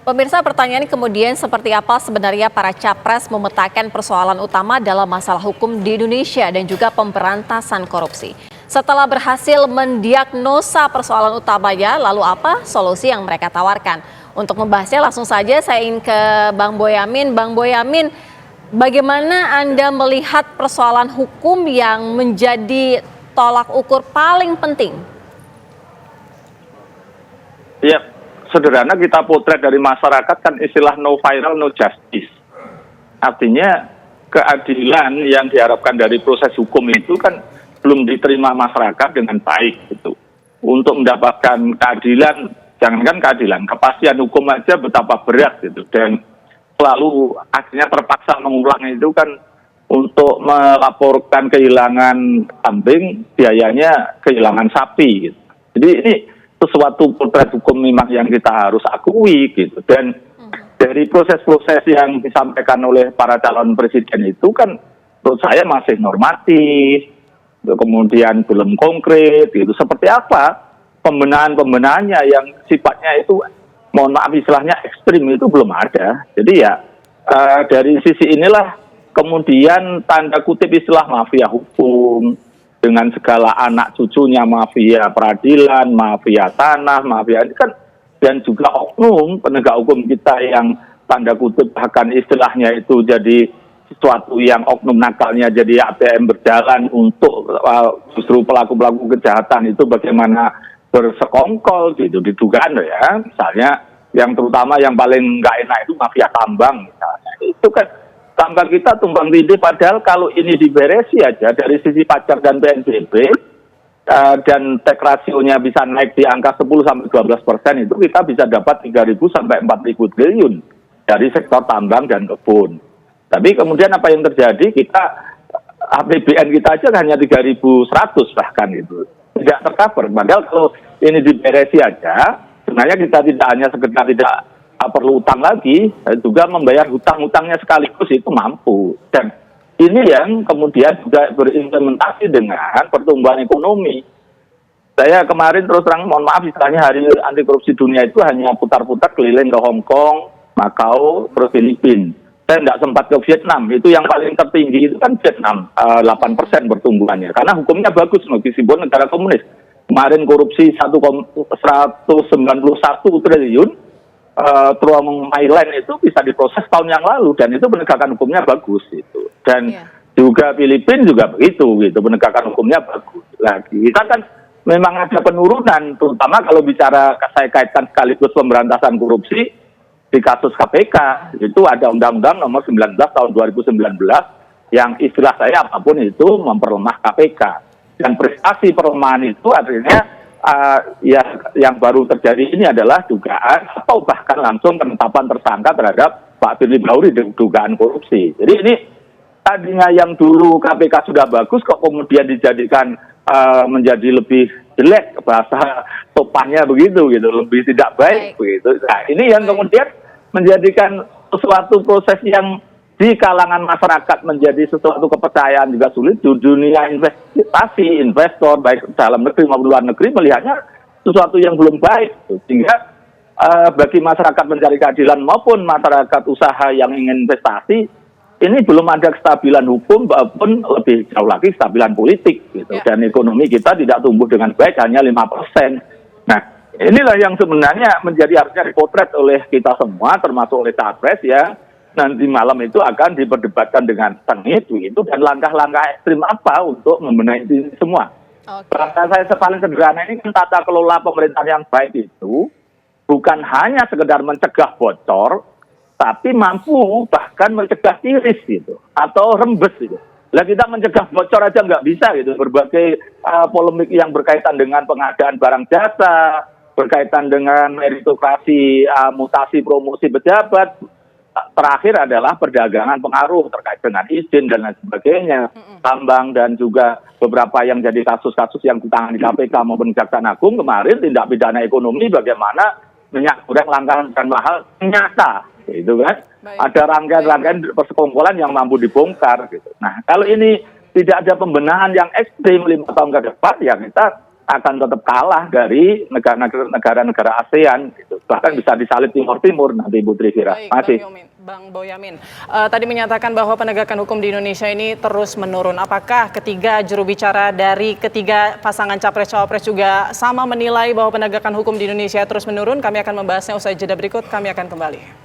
Pemirsa, pertanyaan kemudian seperti apa sebenarnya para capres memetakan persoalan utama dalam masalah hukum di Indonesia dan juga pemberantasan korupsi. Setelah berhasil mendiagnosa persoalan utamanya, lalu apa solusi yang mereka tawarkan? Untuk membahasnya langsung saja saya ingin ke Bang Boyamin. Bang Boyamin, bagaimana Anda melihat persoalan hukum yang menjadi tolak ukur paling penting? Ya, sederhana kita potret dari masyarakat kan istilah no viral, no justice. Artinya keadilan yang diharapkan dari proses hukum itu kan belum diterima masyarakat dengan baik gitu. Untuk mendapatkan keadilan, jangankan keadilan, kepastian hukum aja betapa berat gitu. Dan selalu akhirnya terpaksa mengulang itu kan untuk melaporkan kehilangan kambing, biayanya kehilangan sapi gitu. Jadi ini sesuatu potret hukum memang yang kita harus akui gitu. Dan dari proses-proses yang disampaikan oleh para calon presiden itu kan menurut saya masih normatif, kemudian belum konkret gitu. Seperti apa pembenahan-pembenahannya yang sifatnya itu mohon maaf istilahnya ekstrim itu belum ada. Jadi ya dari sisi inilah kemudian tanda kutip istilah mafia hukum dengan segala anak cucunya mafia peradilan, mafia tanah, mafia ini kan, dan juga oknum penegak hukum kita yang tanda kutip bahkan istilahnya itu jadi sesuatu yang oknum nakalnya jadi ATM berjalan untuk justru pelaku-pelaku kejahatan itu bagaimana bersekongkol gitu didugaan ya, misalnya yang terutama yang paling nggak enak itu mafia tambang misalnya, itu kan tambang kita tumbang tindih, padahal kalau ini diberesi aja dari sisi pajak dan PNBP dan tax rasionya bisa naik di angka 10-12% itu kita bisa dapat 3.000 sampai 4.000 triliun dari sektor tambang dan kebun. Tapi kemudian apa yang terjadi, kita APBN kita aja hanya 3.100 bahkan itu tidak tercover. Padahal kalau ini diberesi aja, sebenarnya kita tidak hanya sekedar tidak perlu utang lagi, juga membayar hutang-hutangnya sekaligus itu mampu. Dan ini yang kemudian juga berimplementasi dengan pertumbuhan ekonomi. Saya kemarin terus terang mohon maaf istilahnya hari anti korupsi dunia itu hanya putar-putar keliling ke Hong Kong, Makau, terus Filipina. Saya tidak sempat ke Vietnam, itu yang paling tertinggi itu kan Vietnam, 8% pertumbuhannya. Karena hukumnya bagus, meskipun negara komunis. Kemarin korupsi 191 triliun, Truong Mailand itu bisa diproses tahun yang lalu dan itu penegakan hukumnya bagus itu. Dan juga Filipina juga begitu gitu, penegakan hukumnya bagus. Lagi kita kan memang ada penurunan, terutama kalau bicara saya kaitkan sekaligus pemberantasan korupsi di kasus KPK. Itu ada Undang-Undang Nomor 19 Tahun 2019 yang istilah saya apapun itu memperlemah KPK. Dan prestasi pelemahan itu artinya ya yang baru terjadi ini adalah dugaan atau bahkan langsung penetapan tersangka terhadap Pak Firly Bahuri dugaan korupsi. Jadi ini tadinya yang dulu KPK sudah bagus kok kemudian dijadikan menjadi lebih jelek, bahasa topannya begitu gitu, lebih tidak baik begitu. Nah, ini yang kemudian menjadikan sesuatu proses yang di kalangan masyarakat menjadi sesuatu kepercayaan juga sulit. Di dunia investasi, investor baik dalam negeri maupun luar negeri melihatnya sesuatu yang belum baik. Sehingga bagi masyarakat mencari keadilan maupun masyarakat usaha yang ingin investasi, ini belum ada kestabilan hukum maupun lebih jauh lagi kestabilan politik gitu. Dan ekonomi kita tidak tumbuh dengan baik, hanya 5%. Nah, inilah yang sebenarnya menjadi harusnya dipotret oleh kita semua termasuk oleh capres ya. Nanti malam itu akan diperdebatkan dengan sengit itu dan langkah-langkah ekstrim apa untuk membenahi ini semua. Langkah saya paling sederhana ini kan tata kelola pemerintahan yang baik itu bukan hanya sekedar mencegah bocor, tapi mampu bahkan mencegah tiris gitu atau rembes gitu. Lah kita mencegah bocor aja nggak bisa gitu. Berbagai polemik yang berkaitan dengan pengadaan barang jasa, berkaitan dengan meritokrasi, mutasi promosi pejabat. Terakhir adalah perdagangan pengaruh terkait dengan izin dan lain sebagainya, tambang dan juga beberapa yang jadi kasus-kasus yang ditangani KPK maupun Kejaksaan Agung kemarin tindak pidana ekonomi bagaimana minyak goreng langka dan mahal nyata, gitu kan? Ada rangkaian-rangkaian persekongkolan yang mampu dibongkar, gitu. Nah kalau ini tidak ada pembenahan yang ekstrim 5 tahun ke depan ya kita akan tetap kalah dari negara-negara ASEAN, gitu. Bahkan bisa disalib Timur Timur nanti, Bu Trivira. Baik, Bang Boyamin. Tadi menyatakan bahwa penegakan hukum di Indonesia ini terus menurun. Apakah ketiga juru bicara dari ketiga pasangan capres-cawapres juga sama menilai bahwa penegakan hukum di Indonesia terus menurun? Kami akan membahasnya usai jeda berikut. Kami akan kembali.